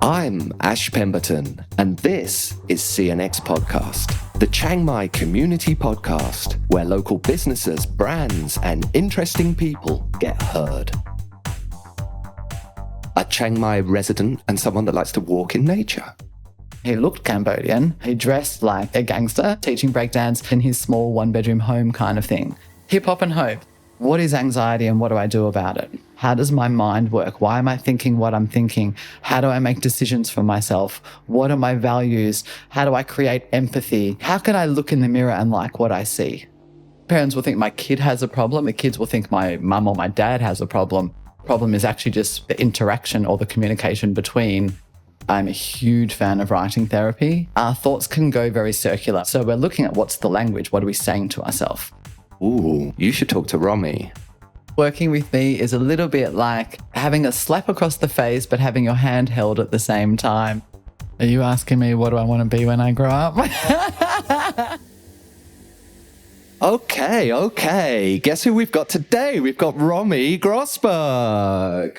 I'm Ash Pemberton, and this is CNX Podcast, the Chiang Mai community podcast where local businesses, brands, and interesting people get heard. A Chiang Mai resident and someone that likes to walk in nature. He looked Cambodian. He dressed like a gangster, teaching breakdance in his small one-bedroom home kind of thing. Hip hop and hope. What is anxiety and what do I do about it? How does my mind work? Why am I thinking what I'm thinking? How do I make decisions for myself? What are my values? How do I create empathy? How can I look in the mirror and like what I see? Parents will think my kid has a problem. The kids will think my mum or my dad has a problem. Problem is actually just the interaction or the communication between. I'm a huge fan of writing therapy. Our thoughts can go very circular. So we're looking at what's the language? What are we saying to ourselves? Ooh, you should talk to Romi. Working with me is a little bit like having a slap across the face, but having your hand held at the same time. Are you asking me what do I want to be when I grow up? Okay. Guess who we've got today? We've got Romi Grossberg.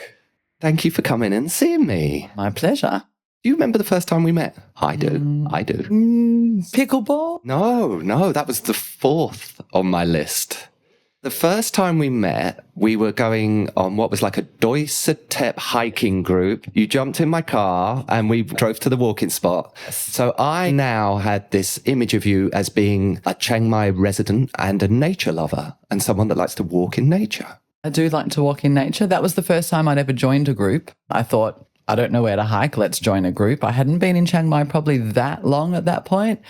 Thank you for coming and seeing me. My pleasure. Do you remember the first time we met? I do. Pickleball? No, that was the fourth on my list. The first time we met, we were going on what was like a Doi Suthep hiking group. You jumped in my car and we drove to the walking spot. So I now had this image of you as being a Chiang Mai resident and a nature lover and someone that likes to walk in nature. I do like to walk in nature. That was the first time I'd ever joined a group. I thought, I don't know where to hike. Let's join a group. I hadn't been in Chiang Mai probably that long at that point.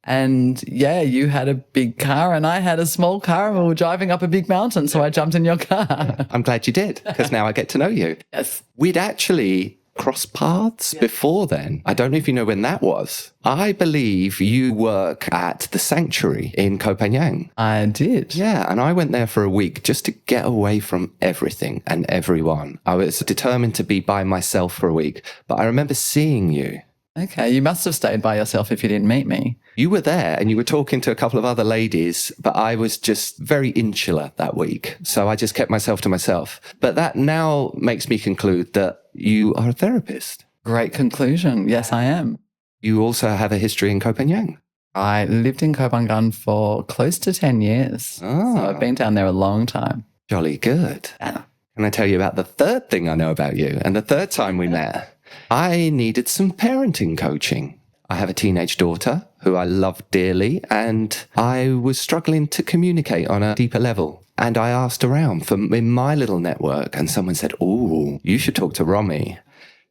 And yeah, you had a big car and I had a small car and we were driving up a big mountain. So I jumped in your car. I'm glad you did because now I get to know you. Yes. We'd actually crossed paths before then. I don't know if you know when that was. I believe you work at the sanctuary in Koh Phangan. I did. Yeah, and I went there for a week just to get away from everything and everyone. I was determined to be by myself for a week, but I remember seeing you. Okay, you must have stayed by yourself if you didn't meet me. You were there and you were talking to a couple of other ladies, but I was just very insular that week. So I just kept myself to myself. But that now makes me conclude that you are a therapist. Great conclusion. Yes, I am. You also have a history in Koh Phangan. I lived in Koh Phangan for close to 10 years. Oh. So I've been down there a long time. Jolly good. Yeah. Can I tell you about the third thing I know about you and the third time we met? I needed some parenting coaching. I have a teenage daughter who I love dearly, and I was struggling to communicate on a deeper level. And I asked around in my little network, and someone said, "Ooh, you should talk to Romi."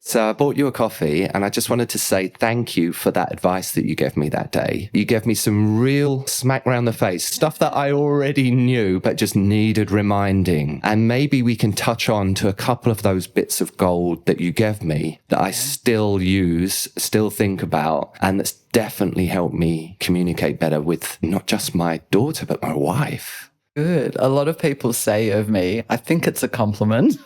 So I bought you a coffee, and I just wanted to say thank you for that advice that you gave me that day. You gave me some real smack round the face, stuff that I already knew, but just needed reminding. And maybe we can touch on to a couple of those bits of gold that you gave me that I still use, still think about, and that's definitely helped me communicate better with not just my daughter, but my wife. Good. A lot of people say of me, I think it's a compliment,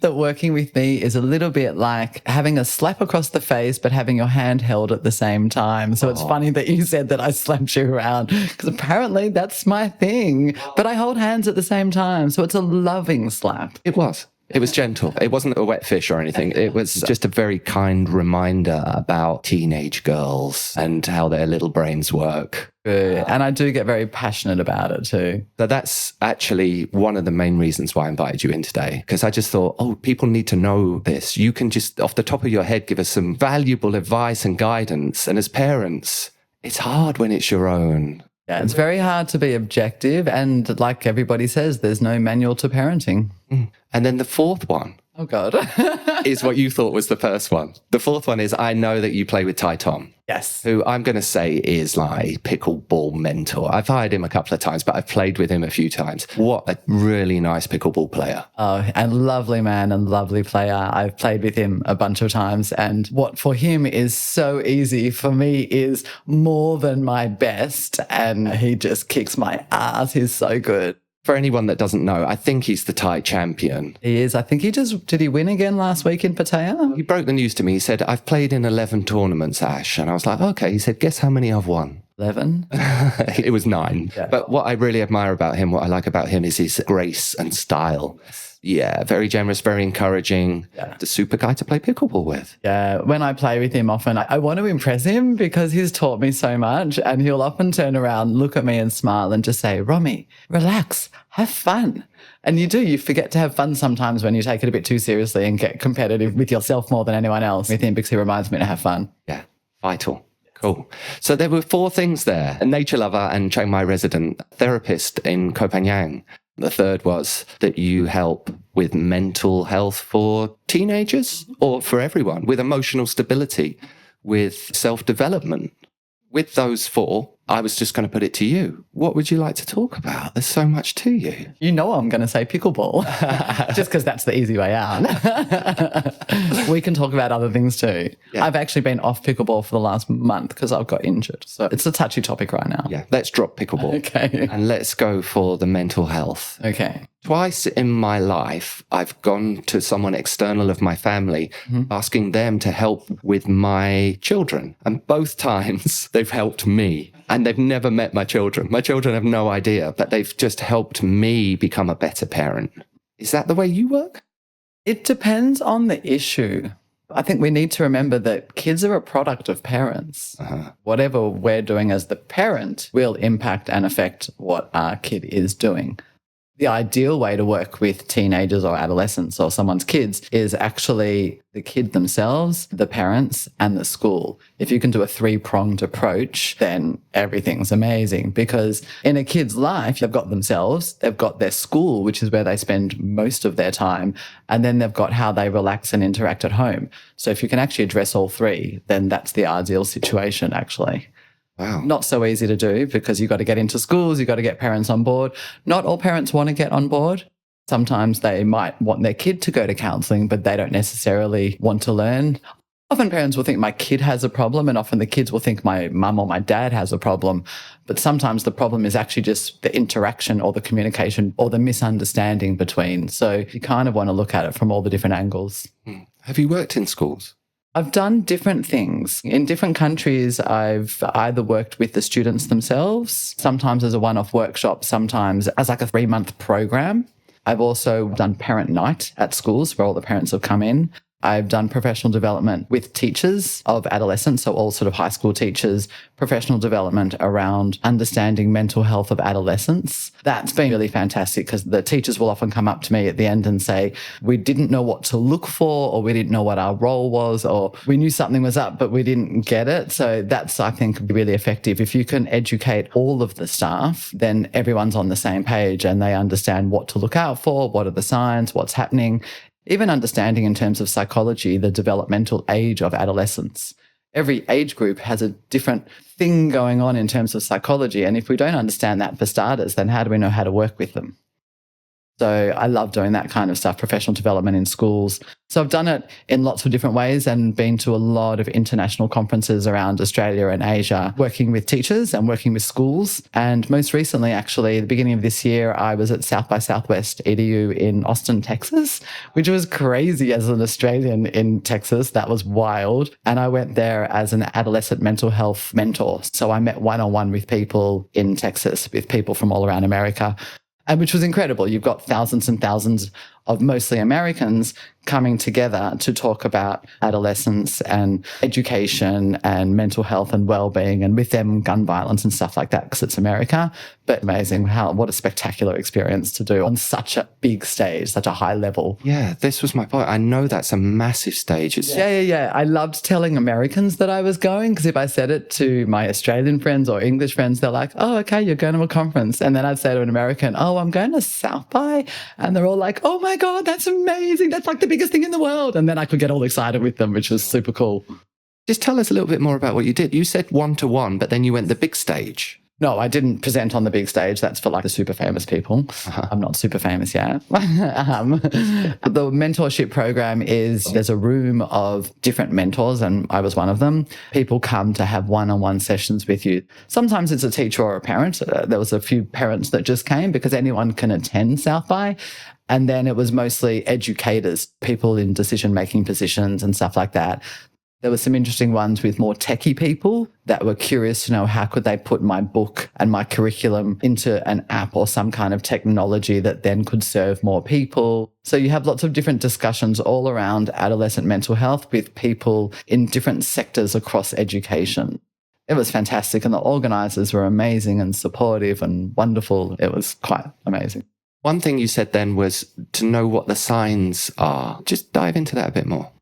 that working with me is a little bit like having a slap across the face, but having your hand held at the same time. So it's funny that you said that I slapped you around because apparently that's my thing. But I hold hands at the same time. So it's a loving slap. It was. It was gentle. It wasn't a wet fish or anything. It was just a very kind reminder about teenage girls and how their little brains work. Good. And I do get very passionate about it too. So that's actually one of the main reasons why I invited you in today, because I just thought, people need to know this. You can just, off the top of your head, give us some valuable advice and guidance. And as parents, it's hard when it's your own. Yeah, it's very hard to be objective. And like everybody says, there's no manual to parenting. And then the fourth one. Oh, God. is what you thought was the first one. The fourth one is I know that you play with Tai Tom. Yes. Who I'm going to say is like pickleball mentor. I've hired him a couple of times, but I've played with him a few times. What a really nice pickleball player. Oh, and lovely man and lovely player. I've played with him a bunch of times. And what for him is so easy, for me is more than my best. And he just kicks my ass. He's so good. For anyone that doesn't know, I think he's the Thai champion. He is. I think did he win again last week in Pattaya? He broke the news to me. He said, I've played in 11 tournaments, Ash. And I was like, okay. He said, guess how many I've won? 11? It was 9. Yeah. But what I really admire about him, what I like about him is his grace and style. Yeah, very generous, very encouraging. Yeah. The super guy to play pickleball with. Yeah, when I play with him often, I want to impress him because he's taught me so much, and he'll often turn around, look at me and smile and just say, Romi, relax, have fun. And you forget to have fun sometimes when you take it a bit too seriously and get competitive with yourself more than anyone else with him, because he reminds me to have fun. Yeah, vital. Cool. So there were 4 things there: a nature lover and Chiang Mai resident, therapist in Koh Phangan. The third was that you help with mental health for teenagers or for everyone, with emotional stability, with self-development. With those 4, I was just going to put it to you. What would you like to talk about? There's so much to you. You know I'm going to say pickleball, just because that's the easy way out. We can talk about other things too. Yeah. I've actually been off pickleball for the last month because I've got injured. So it's a touchy topic right now. Yeah, let's drop pickleball. Okay. And let's go for the mental health. Okay. Twice in my life, I've gone to someone external of my family, asking them to help with my children. And both times they've helped me. And they've never met my children. My children have no idea, but they've just helped me become a better parent. Is that the way you work? It depends on the issue. I think we need to remember that kids are a product of parents. Whatever we're doing as the parent will impact and affect what our kid is doing. The ideal way to work with teenagers or adolescents or someone's kids is actually the kid themselves, the parents, and the school. If you can do a 3-pronged approach, then everything's amazing, because in a kid's life, they've got themselves, they've got their school, which is where they spend most of their time, and then they've got how they relax and interact at home. So if you can actually address all 3, then that's the ideal situation, actually. Wow. Not so easy to do, because you've got to get into schools, you've got to get parents on board. Not all parents want to get on board. Sometimes they might want their kid to go to counselling, but they don't necessarily want to learn. Often parents will think my kid has a problem, and often the kids will think my mum or my dad has a problem. But sometimes the problem is actually just the interaction or the communication or the misunderstanding between. So you kind of want to look at it from all the different angles. Have you worked in schools? I've done different things. In different countries, I've either worked with the students themselves, sometimes as a one-off workshop, sometimes as like a 3-month program. I've also done parent night at schools where all the parents have come in. I've done professional development with teachers of adolescents, so all sort of high school teachers, professional development around understanding mental health of adolescents. That's been really fantastic, because the teachers will often come up to me at the end and say, we didn't know what to look for, or we didn't know what our role was, or we knew something was up, but we didn't get it. So that's, I think, really effective. If you can educate all of the staff, then everyone's on the same page and they understand what to look out for, what are the signs, what's happening. Even understanding in terms of psychology, the developmental age of adolescence. Every age group has a different thing going on in terms of psychology. And if we don't understand that for starters, then how do we know how to work with them? So I love doing that kind of stuff, professional development in schools. So I've done it in lots of different ways and been to a lot of international conferences around Australia and Asia, working with teachers and working with schools. And most recently, actually, at the beginning of this year, I was at South by Southwest EDU in Austin, Texas, which was crazy as an Australian in Texas. That was wild. And I went there as an adolescent mental health mentor. So I met one-on-one with people in Texas, with people from all around America, and which was incredible. You've got thousands and thousands of mostly Americans coming together to talk about adolescence and education and mental health and well-being, and with them gun violence and stuff like that, because it's America. But amazing what a spectacular experience to do on such a big stage, such a high level. Yeah, this was my point. I know that's a massive stage. Yeah. I loved telling Americans that I was going, because if I said it to my Australian friends or English friends, they're like, oh, okay, you're going to a conference. And then I'd say to an American, oh, I'm going to South by. And they're all like, oh my God, that's amazing. That's like the biggest thing in the world. And then I could get all excited with them, which was super cool. Just tell us a little bit more about what you did. You said 1-to-1, but then you went the big stage. No, I didn't present on the big stage. That's for like the super famous people. I'm not super famous yet. The mentorship program is, there's a room of different mentors, and I was one of them. People come to have one-on-one sessions with you. Sometimes it's a teacher or a parent. There was a few parents that just came, because anyone can attend South by. And then it was mostly educators, people in decision-making positions and stuff like that. There were some interesting ones with more techie people that were curious to know how could they put my book and my curriculum into an app or some kind of technology that then could serve more people. So you have lots of different discussions all around adolescent mental health with people in different sectors across education. It was fantastic, and the organisers were amazing and supportive and wonderful. It was quite amazing. One thing you said then was to know what the signs are. Just dive into that a bit more.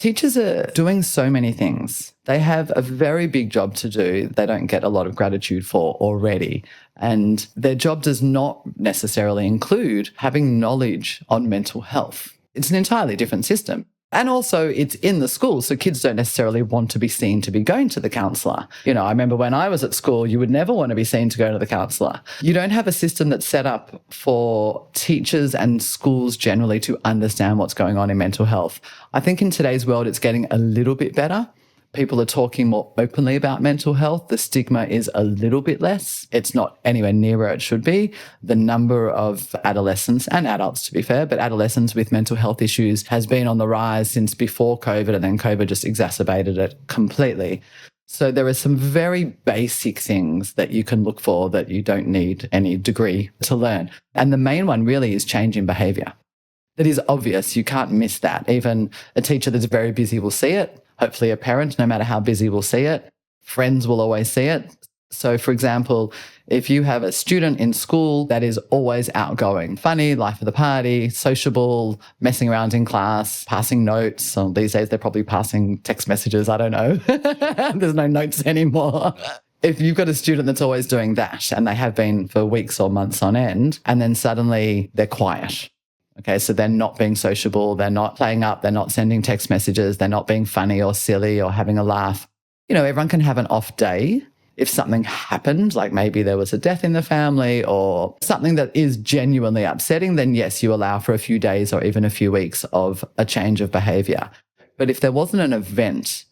Teachers are doing so many things. They have a very big job to do. They don't get a lot of gratitude for already. And their job does not necessarily include having knowledge on mental health. It's an entirely different system. And also it's in the school, so kids don't necessarily want to be seen to be going to the counsellor. You know, I remember when I was at school, you would never want to be seen to go to the counsellor. You don't have a system that's set up for teachers and schools generally to understand what's going on in mental health. I think in today's world, it's getting a little bit better. People are talking more openly about mental health. The stigma is a little bit less. It's not anywhere near where it should be. The number of adolescents and adults, to be fair, but adolescents with mental health issues has been on the rise since before COVID, and then COVID just exacerbated it completely. So there are some very basic things that you can look for that you don't need any degree to learn. And the main one really is change in behaviour. That is obvious. You can't miss that. Even a teacher that's very busy will see it. Hopefully a parent, no matter how busy, will see it. Friends will always see it. So, for example, if you have a student in school that is always outgoing, funny, life of the party, sociable, messing around in class, passing notes, or these days they're probably passing text messages, I don't know. There's no notes anymore. If you've got a student that's always doing that, and they have been for weeks or months on end, and then suddenly they're quiet. Okay, so they're not being sociable, they're not playing up, they're not sending text messages, they're not being funny or silly or having a laugh. You know, everyone can have an off day if something happened, like maybe there was a death in the family or something that is genuinely upsetting, then yes, you allow for a few days or even a few weeks of a change of behaviour. But if there wasn't an event,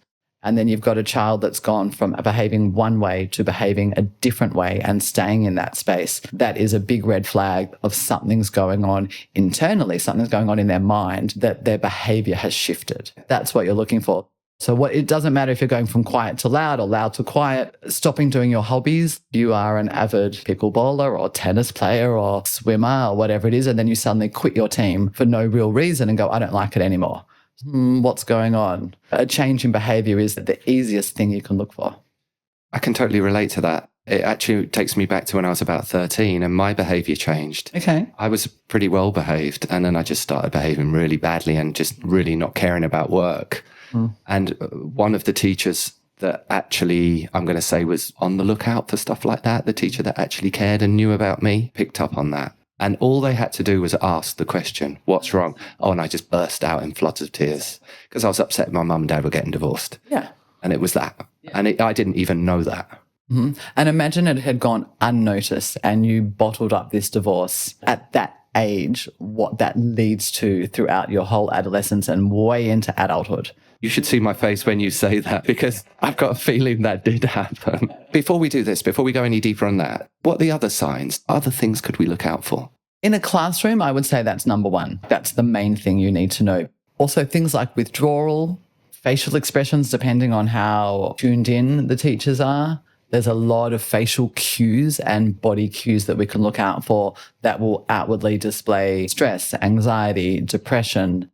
and then you've got a child that's gone from behaving one way to behaving a different way and staying in that space, that is a big red flag of something's going on internally, something's going on in their mind, that their behaviour has shifted. That's what you're looking for. So it doesn't matter if you're going from quiet to loud or loud to quiet, stopping doing your hobbies. You are an avid pickleballer or tennis player or swimmer or whatever it is, and then you suddenly quit your team for no real reason and go, I don't like it anymore. What's going on? A change in behaviour is the easiest thing you can look for. I can totally relate to that. It actually takes me back to when I was about 13 and my behaviour changed. Okay. I was pretty well behaved, and then I just started behaving really badly and just really not caring about work. And one of the teachers that actually, I'm going to say, was on the lookout for stuff like that, the teacher that actually cared and knew about me, picked up on that. And all they had to do was ask the question, what's wrong? Oh, and I just burst out in floods of tears because I was upset my mum and dad were getting divorced. Yeah. And it was that. Yeah. And I didn't even know that. Mm-hmm. And imagine it had gone unnoticed and you bottled up this divorce at that age, what that leads to throughout your whole adolescence and way into adulthood. You should see my face when you say that, because I've got a feeling that did happen. Before we do this, before we go any deeper on that, what are the other signs, other things could we look out for? In a classroom, I would say that's number one. That's the main thing you need to know. Also, things like withdrawal, facial expressions, depending on how tuned in the teachers are. There's a lot of facial cues and body cues that we can look out for that will outwardly display stress, anxiety, depression.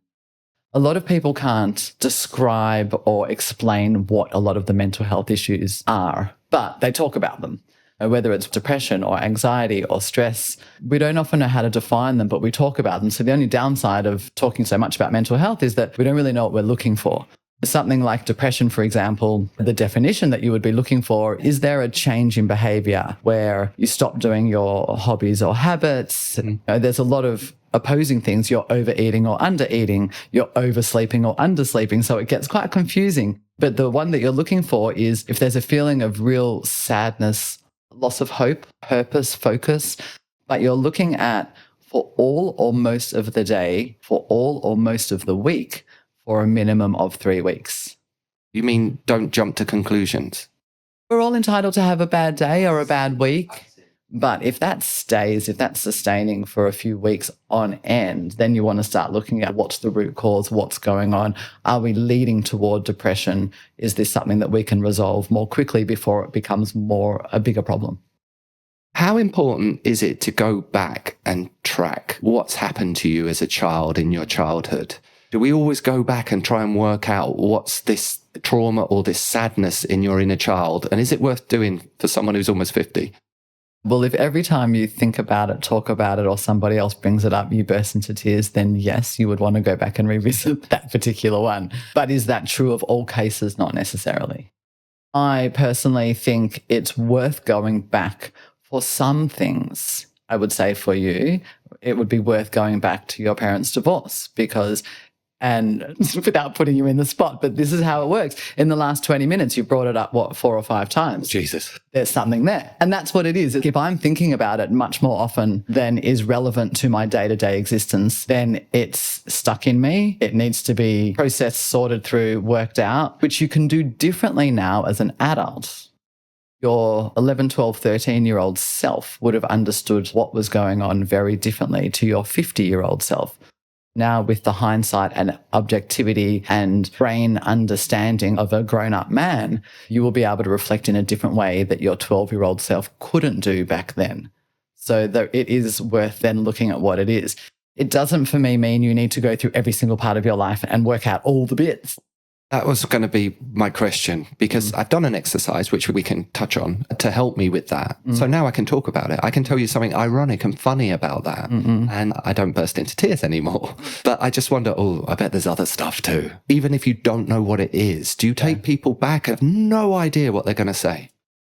A lot of people can't describe or explain what a lot of the mental health issues are, but they talk about them. Whether it's depression or anxiety or stress, we don't often know how to define them, but we talk about them. So the only downside of talking so much about mental health is that we don't really know what we're looking for. Something like depression, for example, the definition that you would be looking for, is there a change in behaviour where you stop doing your hobbies or habits? There's a lot of opposing things. You're overeating or undereating, you're oversleeping or undersleeping. So it gets quite confusing. But the one that you're looking for is if there's a feeling of real sadness, loss of hope, purpose, focus, but you're looking at for all or most of the day, for all or most of the week, for a minimum of 3 weeks. You mean don't jump to conclusions? We're all entitled to have a bad day or a bad week, But if that stays, if that's sustaining for a few weeks on end, then you want to start looking at what's the root cause, what's going on. Are we leading toward depression? Is this something that we can resolve more quickly before it becomes a bigger problem? How important is it to go back and track what's happened to you as a child in your childhood? Do we always go back and try and work out what's this trauma or this sadness in your inner child? And is it worth doing for someone who's almost 50? Well, if every time you think about it, talk about it, or somebody else brings it up, you burst into tears, then yes, you would want to go back and revisit that particular one. But is that true of all cases? Not necessarily. I personally think it's worth going back for some things. I would say for you, it would be worth going back to your parents' divorce and without putting you in the spot, but this is how it works. In the last 20 minutes, you brought it up, 4 or 5 times? Jesus. There's something there. And that's what it is. If I'm thinking about it much more often than is relevant to my day-to-day existence, then it's stuck in me. It needs to be processed, sorted through, worked out, which you can do differently now as an adult. Your 11, 12, 13-year-old self would have understood what was going on very differently to your 50-year-old self. Now, with the hindsight and objectivity and brain understanding of a grown-up man, you will be able to reflect in a different way that your 12-year-old self couldn't do back then. So it is worth then looking at what it is. It doesn't, for me, mean you need to go through every single part of your life and work out all the bits. That was going to be my question, because I've done an exercise, which we can touch on, to help me with that. So now I can talk about it. I can tell you something ironic and funny about that. And I don't burst into tears anymore. But I just wonder, I bet there's other stuff too. Even if you don't know what it is, do you take people back and have no idea what they're going to say?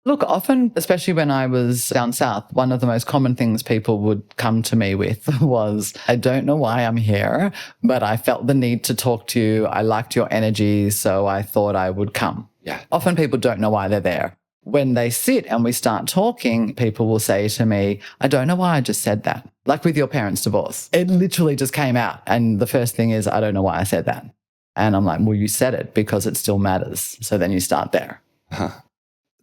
Look, often, especially when I was down south, one of the most common things people would come to me with was, I don't know why I'm here, but I felt the need to talk to you. I liked your energy, so I thought I would come. Yeah. Often people don't know why they're there. When they sit and we start talking, people will say to me, I don't know why I just said that. Like with your parents' divorce. It literally just came out. And the first thing is, I don't know why I said that. And I'm like, well, you said it because it still matters. So then you start there. Uh-huh.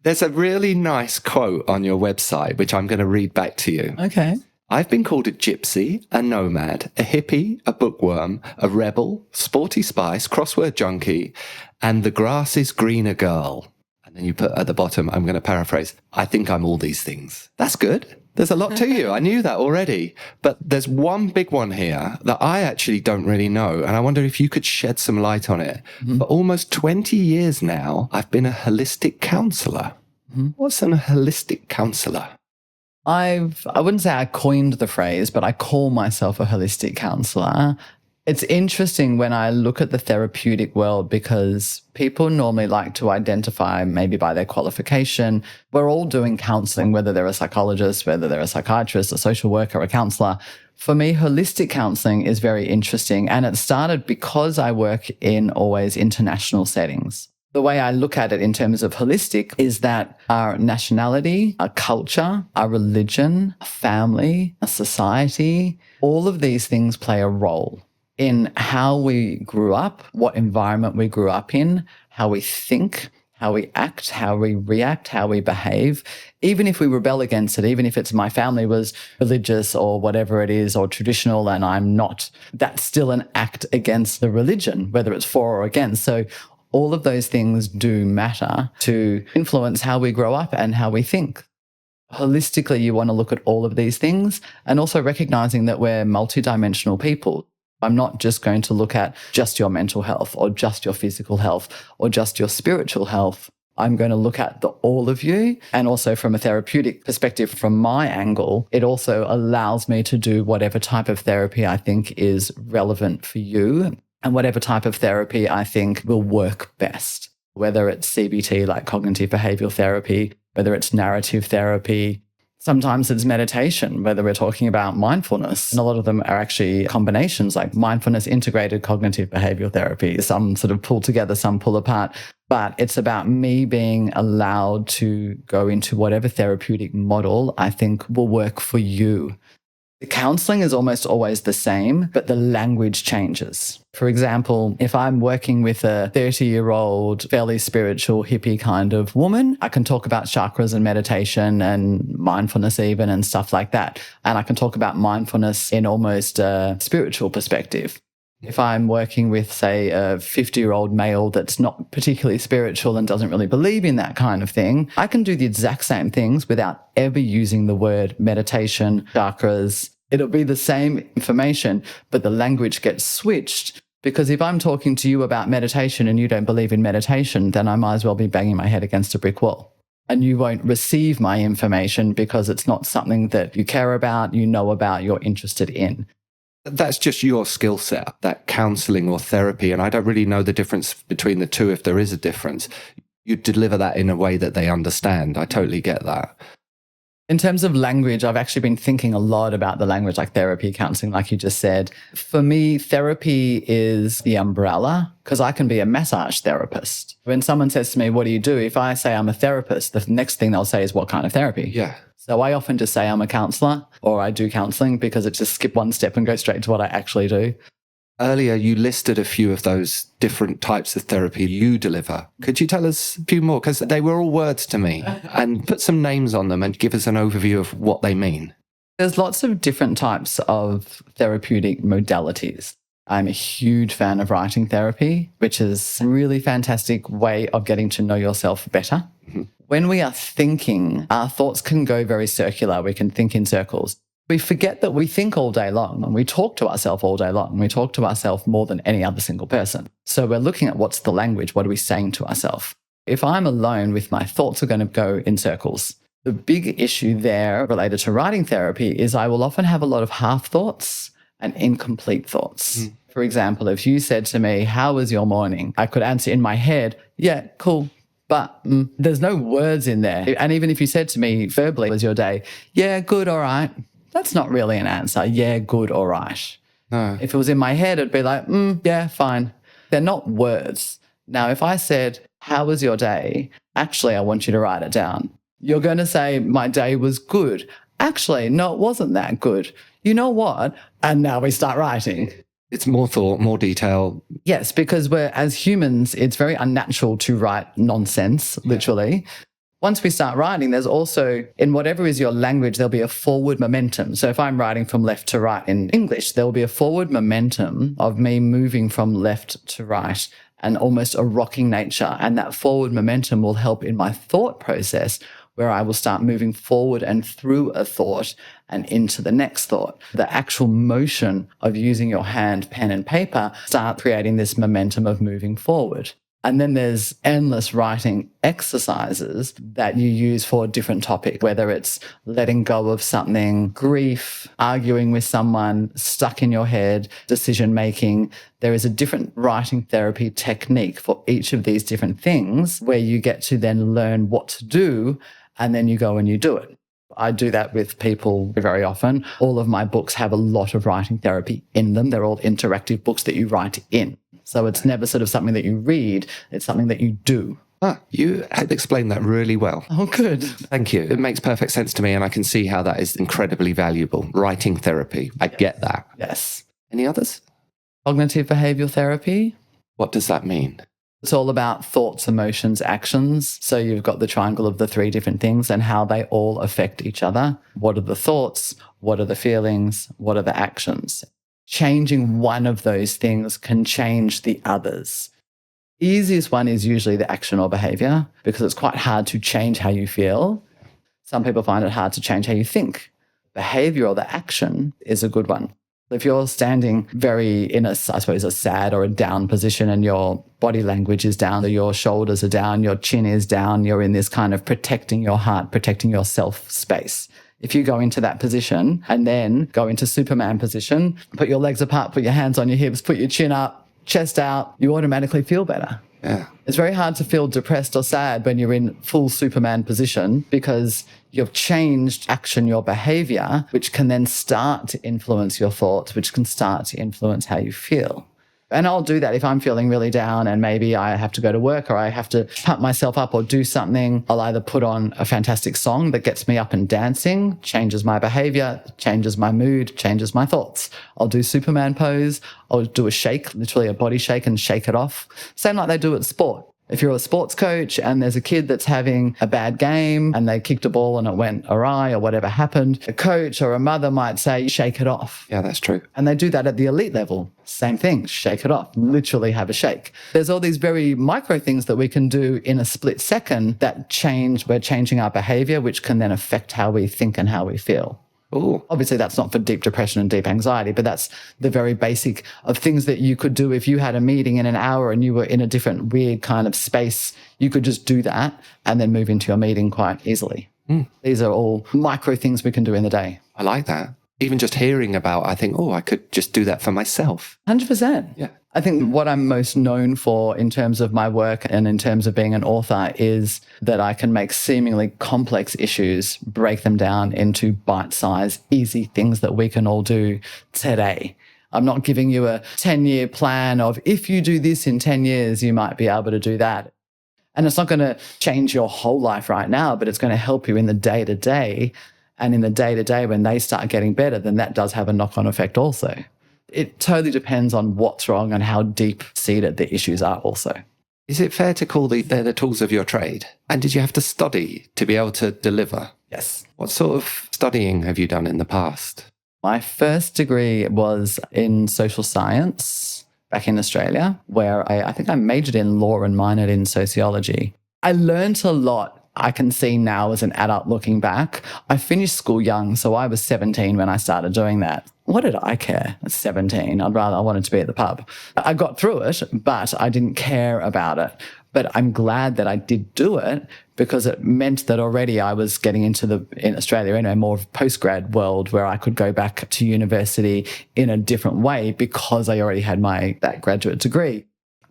There's a really nice quote on your website, which I'm going to read back to you. Okay. I've been called a gypsy, a nomad, a hippie, a bookworm, a rebel, sporty spice, crossword junkie, and the grass is greener girl. And then you put at the bottom, I'm going to paraphrase, I think I'm all these things. That's good. There's a lot to you. I knew that already. But there's one big one here that I actually don't really know. And I wonder if you could shed some light on it. For almost 20 years now, I've been a holistic counsellor. What's a holistic counsellor? I wouldn't say I coined the phrase, but I call myself a holistic counsellor. It's interesting when I look at the therapeutic world because people normally like to identify maybe by their qualification. We're all doing counselling, whether they're a psychologist, whether they're a psychiatrist, a social worker, a counsellor. For me, holistic counselling is very interesting, and it started because I work in always international settings. The way I look at it in terms of holistic is that our nationality, our culture, our religion, our family, our society, all of these things play a role in how we grew up, what environment we grew up in, how we think, how we act, how we react, how we behave. Even if we rebel against it, even if it's my family was religious or whatever it is, or traditional and I'm not, that's still an act against the religion, whether it's for or against. So all of those things do matter to influence how we grow up and how we think. Holistically, you want to look at all of these things and also recognizing that we're multidimensional people. I'm not just going to look at just your mental health or just your physical health or just your spiritual health. I'm going to look at all of you. And also from a therapeutic perspective, from my angle, it also allows me to do whatever type of therapy I think is relevant for you and whatever type of therapy I think will work best, whether it's CBT, like cognitive behavioral therapy, whether it's narrative therapy. Sometimes it's meditation, whether we're talking about mindfulness. And a lot of them are actually combinations like mindfulness, integrated cognitive behavioral therapy. Some sort of pull together, some pull apart. But it's about me being allowed to go into whatever therapeutic model I think will work for you. The counseling is almost always the same, but the language changes. For example, if I'm working with a 30-year-old, fairly spiritual, hippie kind of woman, I can talk about chakras and meditation and mindfulness even and stuff like that. And I can talk about mindfulness in almost a spiritual perspective. If I'm working with, say, a 50-year-old male that's not particularly spiritual and doesn't really believe in that kind of thing, I can do the exact same things without ever using the word meditation, chakras. It'll be the same information, but the language gets switched, because if I'm talking to you about meditation and you don't believe in meditation, then I might as well be banging my head against a brick wall. And you won't receive my information because it's not something that you care about, you know about, you're interested in. That's just your skill set, that counselling or therapy. And I don't really know the difference between the two, if there is a difference. You deliver that in a way that they understand. I totally get that. In terms of language, I've actually been thinking a lot about the language, like therapy, counseling, like you just said. For me, therapy is the umbrella, because I can be a massage therapist. When someone says to me, what do you do? If I say I'm a therapist, the next thing they'll say is, what kind of therapy? Yeah. So I often just say I'm a counsellor, or I do counselling, because it's just skip one step and go straight to what I actually do. Earlier, you listed a few of those different types of therapy you deliver. Could you tell us a few more? Because they were all words to me. And put some names on them and give us an overview of what they mean. There's lots of different types of therapeutic modalities. I'm a huge fan of writing therapy, which is a really fantastic way of getting to know yourself better. Mm-hmm. When we are thinking, our thoughts can go very circular. We can think in circles. We forget that we think all day long, and we talk to ourselves all day long. We talk to ourselves more than any other single person. So we're looking at what's the language, what are we saying to ourselves? If I'm alone with my thoughts are going to go in circles. The big issue there related to writing therapy is I will often have a lot of half thoughts and incomplete thoughts. Mm. For example, if you said to me, how was your morning? I could answer in my head, yeah, cool. But there's no words in there. And even if you said to me verbally, was your day? Yeah, good, all right. That's not really an answer. Yeah, good, all right. No. If it was in my head, it'd be like, yeah, fine. They're not words. Now, if I said, how was your day? Actually, I want you to write it down. You're going to say, my day was good. Actually, no, it wasn't that good. You know what? And now we start writing. It's more thought, more detail. Yes, because as humans, it's very unnatural to write nonsense, literally. Once we start writing, there's also, in whatever is your language, there'll be a forward momentum. So if I'm writing from left to right in English, there'll be a forward momentum of me moving from left to right and almost a rocking nature. And that forward momentum will help in my thought process, where I will start moving forward and through a thought and into the next thought. The actual motion of using your hand, pen and paper start creating this momentum of moving forward. And then there's endless writing exercises that you use for different topics, whether it's letting go of something, grief, arguing with someone, stuck in your head, decision making. There is a different writing therapy technique for each of these different things, where you get to then learn what to do, and then you go and you do it. I do that with people very often. All of my books have a lot of writing therapy in them. They're all interactive books that you write in. So it's never sort of something that you read. It's something that you do. You had explained that really well. Oh, good. Thank you. It makes perfect sense to me, and I can see how that is incredibly valuable. Writing therapy. I get that. Yes. Any others? Cognitive behavioral therapy. What does that mean? It's all about thoughts, emotions, actions. So you've got the triangle of the three different things and how they all affect each other. What are the thoughts? What are the feelings? What are the actions? Changing one of those things can change the others. Easiest one is usually the action or behavior, because it's quite hard to change how you feel. Some people find it hard to change how you think. Behavior or the action is a good one. If you're standing very in a sad or a down position and your body language is down, your shoulders are down, your chin is down, you're in this kind of protecting your heart, protecting yourself space. If you go into that position and then go into Superman position, put your legs apart, put your hands on your hips, put your chin up, chest out, you automatically feel better. Yeah. It's very hard to feel depressed or sad when you're in full Superman position, because you've changed action, your behavior, which can then start to influence your thoughts, which can start to influence how you feel. And I'll do that if I'm feeling really down and maybe I have to go to work or I have to pump myself up or do something. I'll either put on a fantastic song that gets me up and dancing, changes my behavior, changes my mood, changes my thoughts. I'll do Superman pose. I'll do a shake, literally a body shake, and shake it off. Same like they do at sport. If you're a sports coach and there's a kid that's having a bad game and they kicked a ball and it went awry or whatever happened, a coach or a mother might say, shake it off. Yeah, that's true. And they do that at the elite level. Same thing, shake it off, literally have a shake. There's all these very micro things that we can do in a split second that we're changing our behavior, which can then affect how we think and how we feel. Ooh. Obviously, that's not for deep depression and deep anxiety, but that's the very basic of things that you could do if you had a meeting in an hour and you were in a different weird kind of space. You could just do that and then move into your meeting quite easily. These are all micro things we can do in the day. I like that. Even just hearing about, I think, I could just do that for myself. 100%. Yeah. I think what I'm most known for in terms of my work and in terms of being an author is that I can make seemingly complex issues, break them down into bite-sized, easy things that we can all do today. I'm not giving you a 10-year plan of if you do this in 10 years, you might be able to do that. And it's not going to change your whole life right now, but it's going to help you in the day-to-day. And in the day-to-day, when they start getting better, then that does have a knock-on effect also. It totally depends on what's wrong and how deep-seated the issues are also. Is it fair to call they're the tools of your trade? And did you have to study to be able to deliver? Yes. What sort of studying have you done in the past? My first degree was in social science back in Australia, where I think I majored in law and minored in sociology. I learnt a lot. I can see now as an adult looking back. I finished school young, so I was 17 when I started doing that. What did I care at 17? I wanted to be at the pub. I got through it, but I didn't care about it. But I'm glad that I did do it because it meant that already I was getting into in Australia, in a more postgrad world where I could go back to university in a different way because I already had that graduate degree.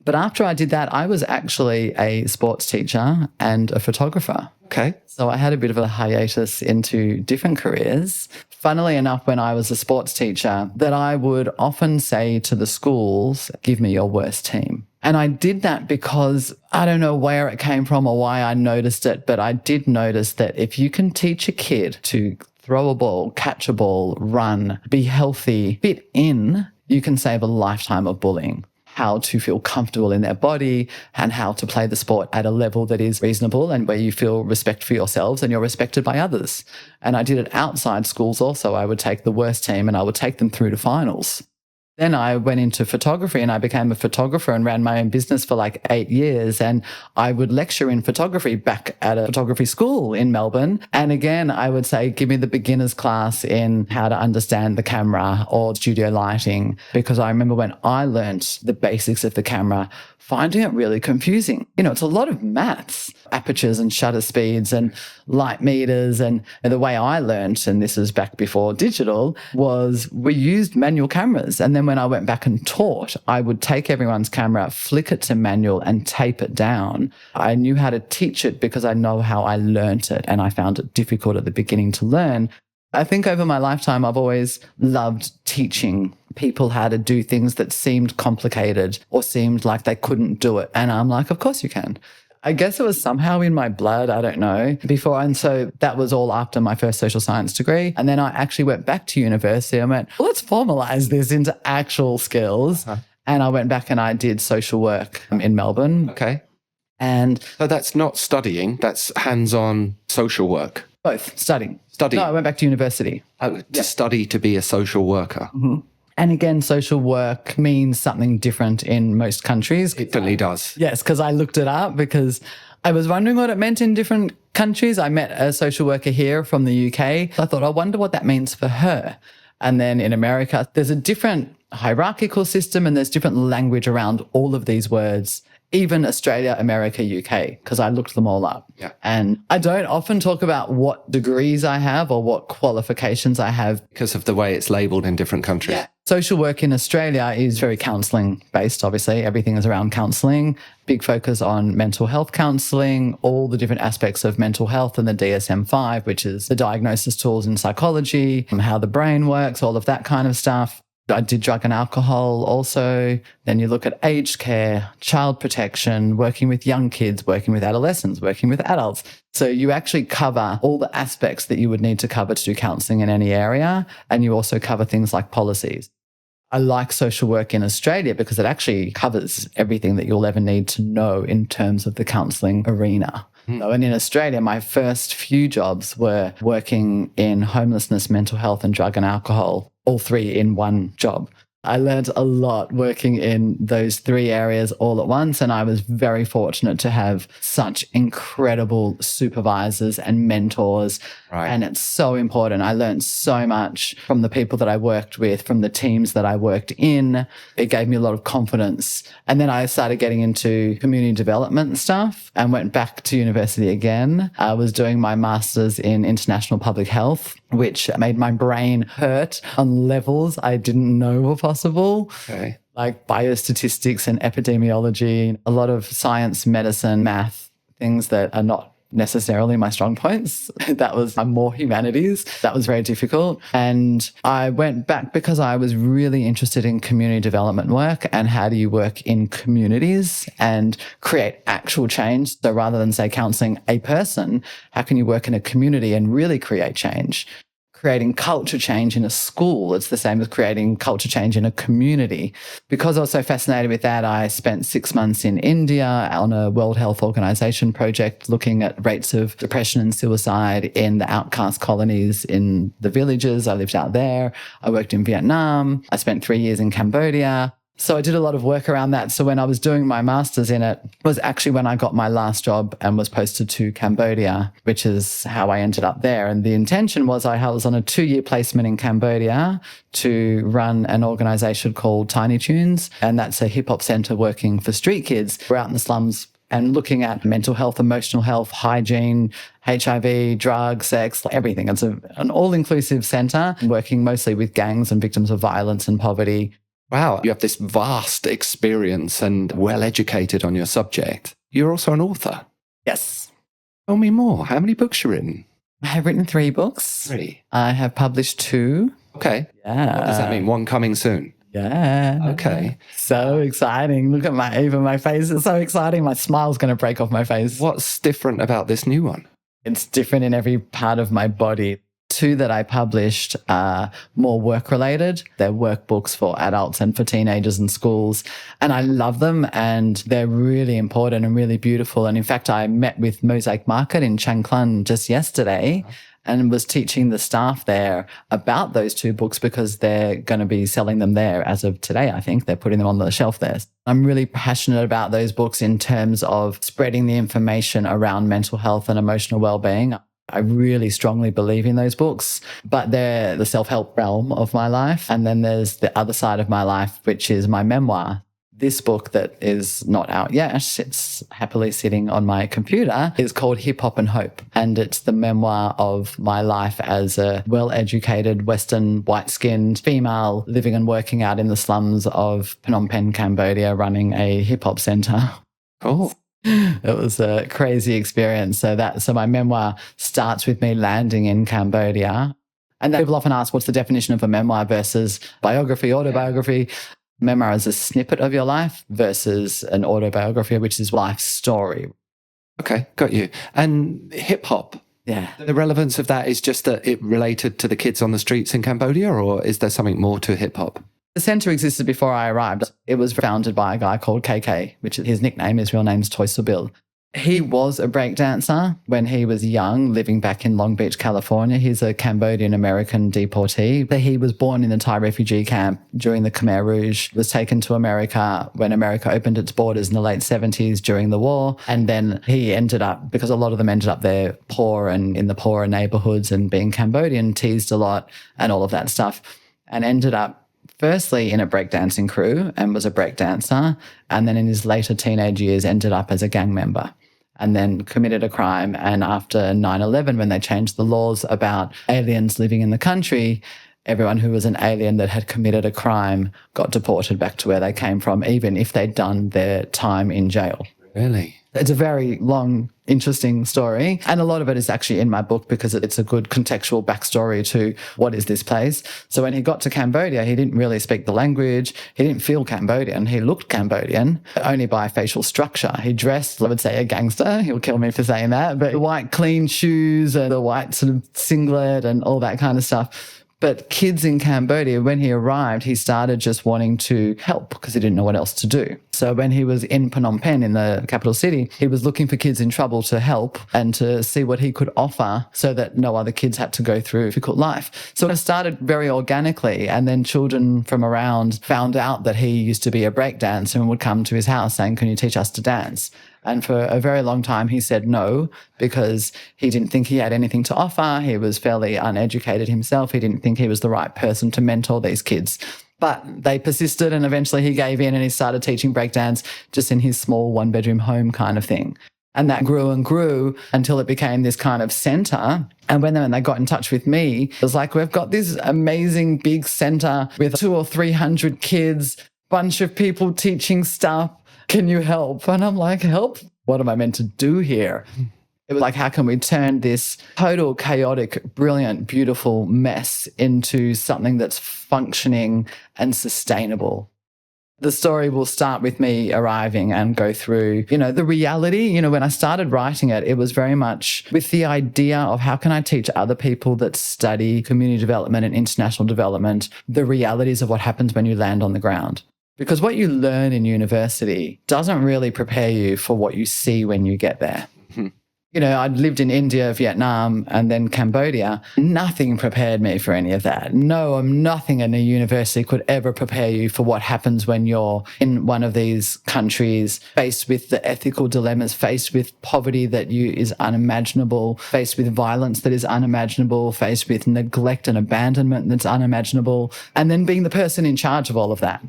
But after I did that, I was actually a sports teacher and a photographer. Okay. So I had a bit of a hiatus into different careers. Funnily enough, when I was a sports teacher, that I would often say to the schools, give me your worst team. And I did that because I don't know where it came from or why I noticed it, but I did notice that if you can teach a kid to throw a ball, catch a ball, run, be healthy, fit in, you can save a lifetime of bullying. How to feel comfortable in their body and how to play the sport at a level that is reasonable and where you feel respect for yourselves and you're respected by others. And I did it outside schools also. I would take the worst team and I would take them through to finals. Then I went into photography and I became a photographer and ran my own business for like 8 years. And I would lecture in photography back at a photography school in Melbourne. And again, I would say, give me the beginner's class in how to understand the camera or studio lighting. Because I remember when I learned the basics of the camera, finding it really confusing. It's a lot of maths, apertures and shutter speeds and light meters. And the way I learned, and this is back before digital, was we used manual cameras. And then when I went back and taught, I would take everyone's camera, flick it to manual and tape it down. I knew how to teach it because I know how I learnt it. And I found it difficult at the beginning to learn. I think over my lifetime, I've always loved teaching people how to do things that seemed complicated or seemed like they couldn't do it. And I'm like, of course you can. I guess it was somehow in my blood, I don't know, before. And so that was all after my first social science degree. And then I actually went back to university. I went, let's formalize this into actual skills. And I went back and I did social work in Melbourne. Okay. And so that's not studying, that's hands-on social work. Both, studying. Studying. No, I went back to university. Study to be a social worker. Mm-hmm. And again, social work means something different in most countries. It definitely does. Yes, because I looked it up because I was wondering what it meant in different countries. I met a social worker here from the UK. I thought, I wonder what that means for her. And then in America, there's a different hierarchical system and there's different language around all of these words. Even Australia, America, UK, because I looked them all up. Yeah. And I don't often talk about what degrees I have or what qualifications I have. Because of the way it's labelled in different countries. Yeah. Social work in Australia is very counselling based, obviously. Everything is around counselling, big focus on mental health counselling, all the different aspects of mental health and the DSM-5, which is the diagnosis tools in psychology, how the brain works, all of that kind of stuff. I did drug and alcohol also. Then you look at aged care, child protection, working with young kids, working with adolescents, working with adults. So you actually cover all the aspects that you would need to cover to do counselling in any area. And you also cover things like policies. I like social work in Australia because it actually covers everything that you'll ever need to know in terms of the counselling arena. So, and in Australia, my first few jobs were working in homelessness, mental health and drug and alcohol, all three in one job. I learned a lot working in those three areas all at once, and I was very fortunate to have such incredible supervisors and mentors. Right. And it's so important. I learned so much from the people that I worked with, from the teams that I worked in. It gave me a lot of confidence. And then I started getting into community development stuff and went back to university again. I was doing my master's in international public health, which made my brain hurt on levels I didn't know were possible. Okay. Like biostatistics and epidemiology, a lot of science, medicine, math, things that are not necessarily my strong points. That was more humanities. That was very difficult. And I went back because I was really interested in community development work and how do you work in communities and create actual change. So rather than say counselling a person, how can you work in a community and really create change? Creating culture change in a school, it's the same as creating culture change in a community. Because I was so fascinated with that, I spent 6 months in India on a World Health Organization project looking at rates of depression and suicide in the outcast colonies in the villages. I lived out there. I worked in Vietnam. I spent 3 years in Cambodia. So I did a lot of work around that. So when I was doing my master's in it was actually when I got my last job and was posted to Cambodia, which is how I ended up there. And the intention was I was on a 2-year placement in Cambodia to run an organisation called Tiny Tunes. And that's a hip hop centre working for street kids. We're out in the slums and looking at mental health, emotional health, hygiene, HIV, drugs, sex, everything. It's an all-inclusive centre working mostly with gangs and victims of violence and poverty. Wow, you have this vast experience and well-educated on your subject. You're also an author. Yes. Tell me more. How many books you written? I have written 3 books. 3? I have published 2. Okay. Yeah. What does that mean? 1 coming soon? Yeah. Okay. So exciting. Look at my face. It's so exciting. My smile's going to break off my face. What's different about this new one? It's different in every part of my body. 2 that I published are more work-related. They're workbooks for adults and for teenagers and schools. And I love them and they're really important and really beautiful. And in fact, I met with Mosaic Market in Chiang Mai just yesterday and was teaching the staff there about those 2 books because they're going to be selling them there as of today, I think. They're putting them on the shelf there. I'm really passionate about those books in terms of spreading the information around mental health and emotional well-being. I really strongly believe in those books, but they're the self-help realm of my life. And then there's the other side of my life, which is my memoir. This book that is not out yet, it's happily sitting on my computer, is called Hip Hop and Hope. And it's the memoir of my life as a well-educated, Western, white-skinned female living and working out in the slums of Phnom Penh, Cambodia, running a hip-hop centre. Cool. It was a crazy experience. So my memoir starts with me landing in Cambodia. And people often ask, what's the definition of a memoir versus biography, autobiography? Memoir is a snippet of your life versus an autobiography, which is life story. Okay, got you. And hip hop. Yeah. The relevance of that is just that it related to the kids on the streets in Cambodia, or is there something more to hip hop? The centre existed before I arrived. It was founded by a guy called KK, which is his nickname. His real name's Doi Suthep. He was a breakdancer when he was young, living back in Long Beach, California. He's a Cambodian-American deportee. He was born in the Thai refugee camp during the Khmer Rouge, was taken to America when America opened its borders in the late 70s during the war. And then he ended up, because a lot of them ended up there poor and in the poorer neighbourhoods and being Cambodian, teased a lot and all of that stuff, and ended up firstly in a breakdancing crew and was a breakdancer, and then in his later teenage years ended up as a gang member and then committed a crime. And after 9/11, when they changed the laws about aliens living in the country, everyone who was an alien that had committed a crime got deported back to where they came from, even if they'd done their time in jail. Really? It's a very long, interesting story. And a lot of it is actually in my book because it's a good contextual backstory to what is this place. So when he got to Cambodia, he didn't really speak the language. He didn't feel Cambodian. He looked Cambodian only by facial structure. He dressed, I would say, a gangster. He'll kill me for saying that. But the white clean shoes and the white sort of singlet and all that kind of stuff. But kids in Cambodia, when he arrived, he started just wanting to help because he didn't know what else to do. So when he was in Phnom Penh, in the capital city, he was looking for kids in trouble to help and to see what he could offer so that no other kids had to go through a difficult life. So it started very organically. And then children from around found out that he used to be a breakdancer and would come to his house saying, "Can you teach us to dance?" And for a very long time, he said no because he didn't think he had anything to offer. He was fairly uneducated himself. He didn't think he was the right person to mentor these kids. But they persisted and eventually he gave in and he started teaching breakdance just in his small one-bedroom home kind of thing. And that grew and grew until it became this kind of centre. And when they got in touch with me, it was like, we've got this amazing big centre with 200 or 300 kids, bunch of people teaching stuff. Can you help? And I'm like, help? What am I meant to do here? It was like, how can we turn this total chaotic, brilliant, beautiful mess into something that's functioning and sustainable? The story will start with me arriving and go through, the reality. When I started writing it, it was very much with the idea of how can I teach other people that study community development and international development the realities of what happens when you land on the ground. Because what you learn in university doesn't really prepare you for what you see when you get there. I'd lived in India, Vietnam, and then Cambodia. Nothing prepared me for any of that. Nothing in a university could ever prepare you for what happens when you're in one of these countries, faced with the ethical dilemmas, faced with poverty that is unimaginable, faced with violence that is unimaginable, faced with neglect and abandonment that's unimaginable, and then being the person in charge of all of that.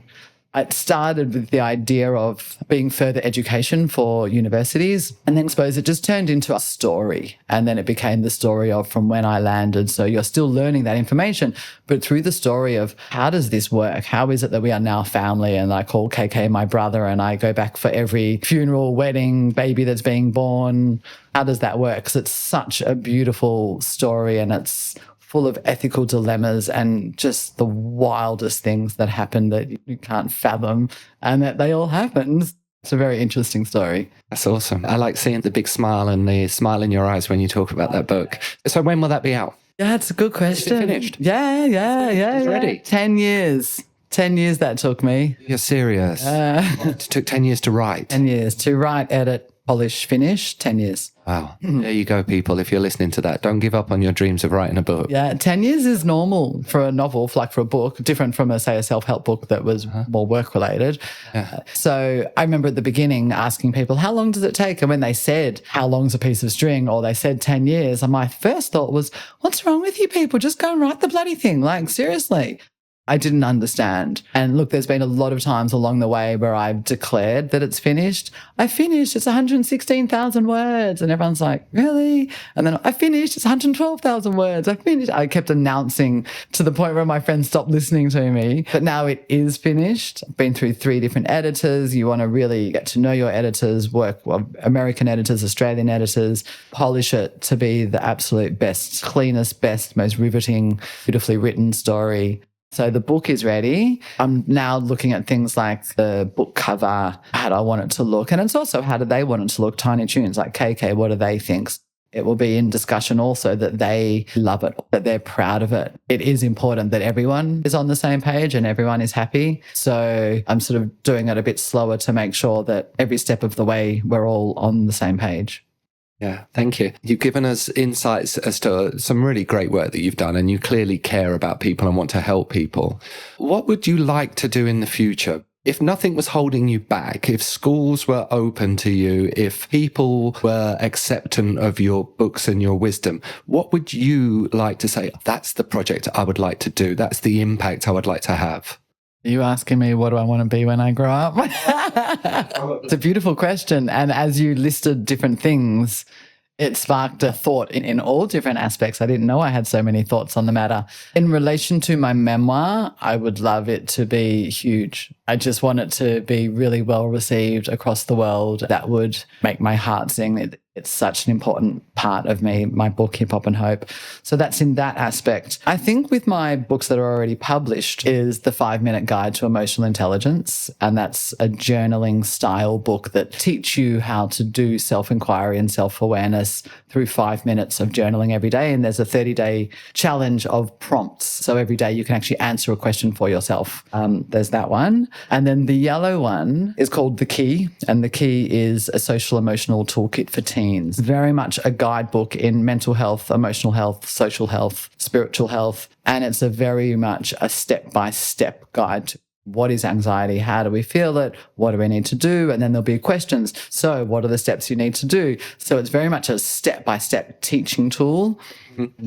It started with the idea of being further education for universities. And then I suppose it just turned into a story. And then it became the story of from when I landed. So you're still learning that information, but through the story of how does this work? How is it that we are now family? And I call KK my brother and I go back for every funeral, wedding, baby that's being born. How does that work? Because it's such a beautiful story and it's full of ethical dilemmas and just the wildest things that happen that you can't fathom and that they all happened. It's a very interesting story. That's awesome. I like seeing the big smile and the smile in your eyes when you talk about that book. So when will that be out? Yeah, it's a good question. Is it finished? Yeah. It's ready? 10 years. 10 years that took me. You're serious? It took 10 years to write? 10 years to write, edit, polish, finish, 10 years. Wow. There you go, people. If you're listening to that, don't give up on your dreams of writing a book. Yeah, 10 years is normal for a novel, like for a book, different from, a self-help book that was more work-related. Yeah. So I remember at the beginning asking people, how long does it take? And when they said, how long's a piece of string? Or they said 10 years, and my first thought was, what's wrong with you people? Just go and write the bloody thing. Like, seriously. I didn't understand. And look, there's been a lot of times along the way where I've declared that it's finished. I finished, it's 116,000 words. And everyone's like, really? And then I finished, it's 112,000 words. I finished. I kept announcing to the point where my friends stopped listening to me. But now it is finished. I've been through 3 different editors. You want to really get to know your editors, American editors, Australian editors, polish it to be the absolute best, cleanest, best, most riveting, beautifully written story. So the book is ready. I'm now looking at things like the book cover, how do I want it to look? And it's also how do they want it to look? Tiny Tunes, like KK, what do they think? It will be in discussion also that they love it, that they're proud of it. It is important that everyone is on the same page and everyone is happy. So I'm sort of doing it a bit slower to make sure that every step of the way we're all on the same page. Yeah, thank you. You've given us insights as to some really great work that you've done, and you clearly care about people and want to help people. What would you like to do in the future? If nothing was holding you back, if schools were open to you, if people were acceptant of your books and your wisdom, what would you like to say? That's the project I would like to do. That's the impact I would like to have. Are you asking me what do I want to be when I grow up? It's a beautiful question. And as you listed different things, It sparked a thought in all different aspects. I didn't know I had so many thoughts on the matter. In relation to my memoir, I would love it to be huge. I just want it to be really well received across the world. That would make my heart sing. It's such an important part of me, my book, Hip Hop and Hope. So that's in that aspect. I think with my books that are already published is the 5-Minute Guide to Emotional Intelligence. And that's a journaling style book that teach you how to do self-inquiry and self-awareness through 5 minutes of journaling every day. And there's a 30-day challenge of prompts. So every day you can actually answer a question for yourself. There's that one. And then the yellow one is called The Key. And The Key is a social emotional toolkit for teens. Very much a guidebook in mental health, emotional health, social health, spiritual health. And it's a very much a step-by-step guide to what is anxiety? How do we feel it? What do we need to do? And then there'll be questions. So what are the steps you need to do? So it's very much a step-by-step teaching tool.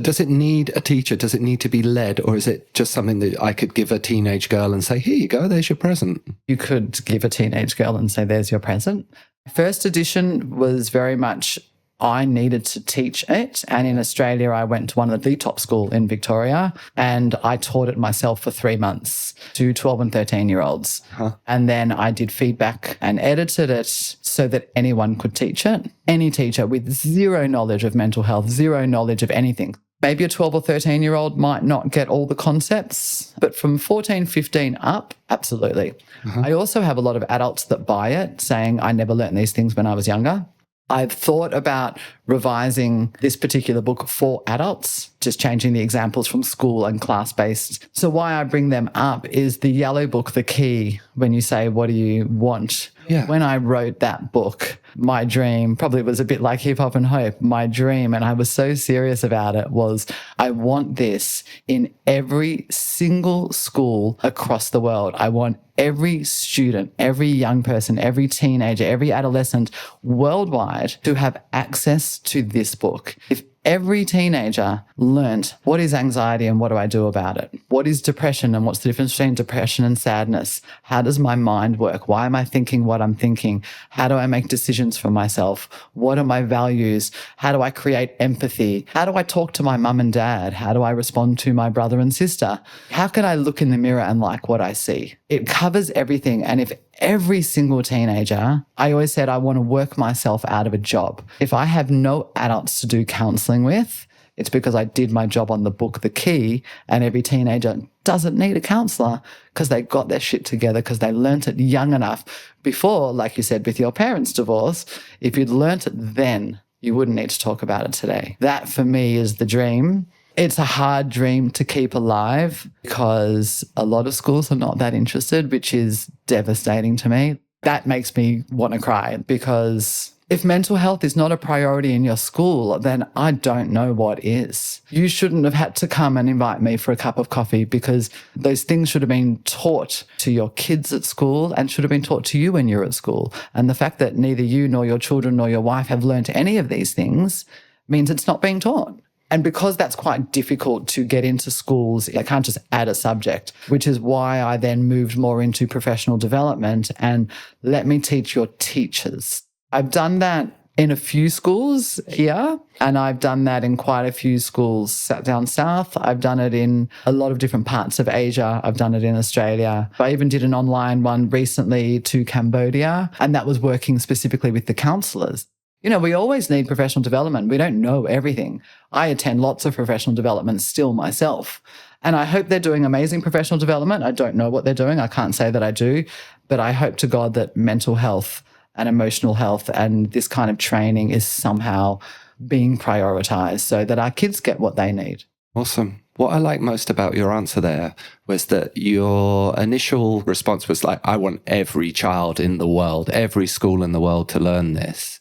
Does it need a teacher? Does it need to be led? Or is it just something that I could give a teenage girl and say, here you go, there's your present? You could give a teenage girl and say, there's your present. First edition was very much I needed to teach it. And in Australia, I went to one of the top school in Victoria and I taught it myself for 3 months to 12 and 13-year-olds. And then I did feedback and edited it so that anyone could teach it. Any teacher with zero knowledge of mental health, zero knowledge of anything. Maybe a 12 or 13-year-old might not get all the concepts, but from 14, 15 up, absolutely. I also have a lot of adults that buy it saying, I never learned these things when I was younger. I've thought about revising this particular book for adults, just changing the examples from school and class-based. So why I bring them up is the yellow book, The Key, when you say, what do you want? Yeah. When I wrote that book, my dream probably was a bit like Hip Hop and Hope. My dream, and I was so serious about it, was I want this in every single school across the world. I want every student, every young person, every teenager, every adolescent worldwide to have access to this book. If every teenager learnt what is anxiety and what do I do about it? What is depression and what's the difference between depression and sadness? How does my mind work? Why am I thinking what I'm thinking? How do I make decisions for myself? What are my values? How do I create empathy? How do I talk to my mum and dad? How do I respond to my brother and sister? How can I look in the mirror and like what I see? It covers everything. And if every single teenager, I always said I want to work myself out of a job. If I have no adults to do counselling with, it's because I did my job on the book, The Key, and every teenager doesn't need a counsellor because they got their shit together, because they learnt it young enough before, like you said, with your parents' divorce. If you'd learnt it then, you wouldn't need to talk about it today. That for me is the dream. It's a hard dream to keep alive because a lot of schools are not that interested, which is devastating to me. That makes me want to cry, because if mental health is not a priority in your school, then I don't know what is. You shouldn't have had to come and invite me for a cup of coffee, because those things should have been taught to your kids at school and should have been taught to you when you're at school. And the fact that neither you nor your children nor your wife have learned any of these things means it's not being taught. And because that's quite difficult to get into schools, I can't just add a subject, which is why I then moved more into professional development and let me teach your teachers. I've done that in a few schools here, and I've done that in quite a few schools down south. I've done it in a lot of different parts of Asia. I've done it in Australia. I even did an online one recently to Cambodia, and that was working specifically with the counsellors. You know, we always need professional development. We don't know everything. I attend lots of professional development still myself, and I hope they're doing amazing professional development. I don't know what they're doing. I can't say that I do, but I hope to God that mental health and emotional health and this kind of training is somehow being prioritized so that our kids get what they need. Awesome. What I like most about your answer there was that your initial response was like, I want every child in the world, every school in the world to learn this.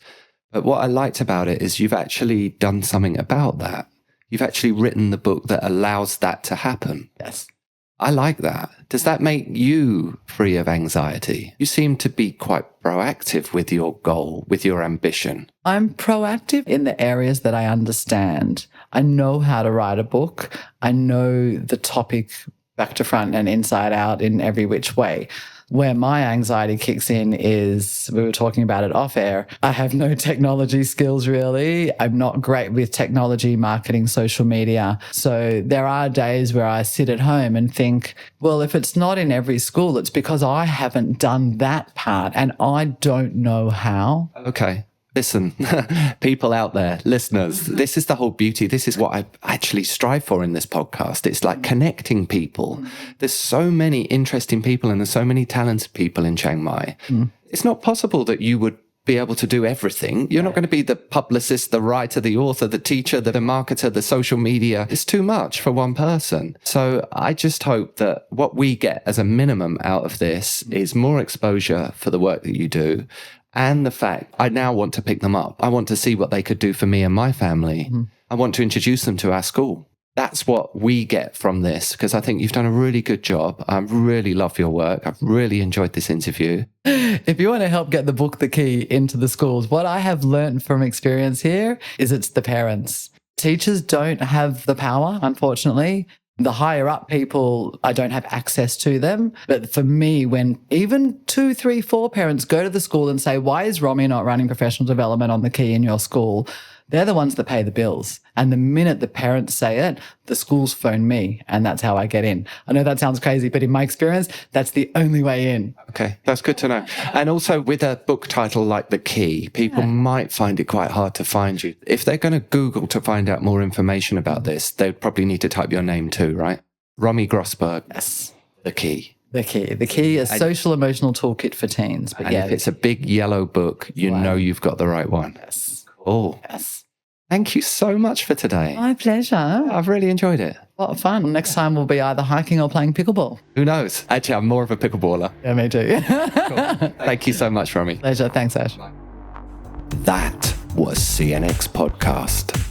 But what I liked about it is you've actually done something about that. You've actually written the book that allows that to happen. Yes. I like that. Does that make you free of anxiety? You seem to be quite proactive with your goal, with your ambition. I'm proactive in the areas that I understand. I know how to write a book. I know the topic back to front and inside out in every which way. Where my anxiety kicks in is, we were talking about it off air, I have no technology skills really. I'm not great with technology, marketing, social media. So there are days where I sit at home and think, well, if it's not in every school, it's because I haven't done that part and I don't know how. Okay. Listen, people out there, listeners, this is the whole beauty. This is what I actually strive for in this podcast. It's like connecting people. There's so many interesting people and there's so many talented people in Chiang Mai. It's not possible that you would be able to do everything. You're not going to be the publicist, the writer, the author, the teacher, the marketer, the social media. It's too much for one person. So I just hope that what we get as a minimum out of this is more exposure for the work that you do. And the fact I now want to pick them up. I want to see what they could do for me and my family. I want to introduce them to our school. That's what we get from this, because I think you've done a really good job. I really love your work. I've really enjoyed this interview. If you want to help get the book, The Key, into the schools, what I have learned from experience here is it's the parents. Teachers don't have the power, unfortunately. The higher up people, I don't have access to them. But for me, when even 2, 3, 4 parents go to the school and say, why is Romi not running professional development on The Key in your school? They're the ones that pay the bills. And the minute the parents say it, the schools phone me and that's how I get in. I know that sounds crazy, but in my experience, that's the only way in. Okay, that's good to know. And also with a book title like The Key, people might find it quite hard to find you. If they're going to Google to find out more information about this, they'd probably need to type your name too, right? Romi Grossberg. Yes. The Key. The Key. The Key, a social emotional toolkit for teens. But and if it's a big yellow book, you know you've got the right one. Yes. Oh, Yes. Thank you so much for today. My pleasure. I've really enjoyed it. A lot of fun. Next time we'll be either hiking or playing pickleball. Who knows? Actually, I'm more of a pickleballer. Yeah, me too. Cool. Thank you so much, Romi. Pleasure. Thanks, Ash. That was CNX Podcast.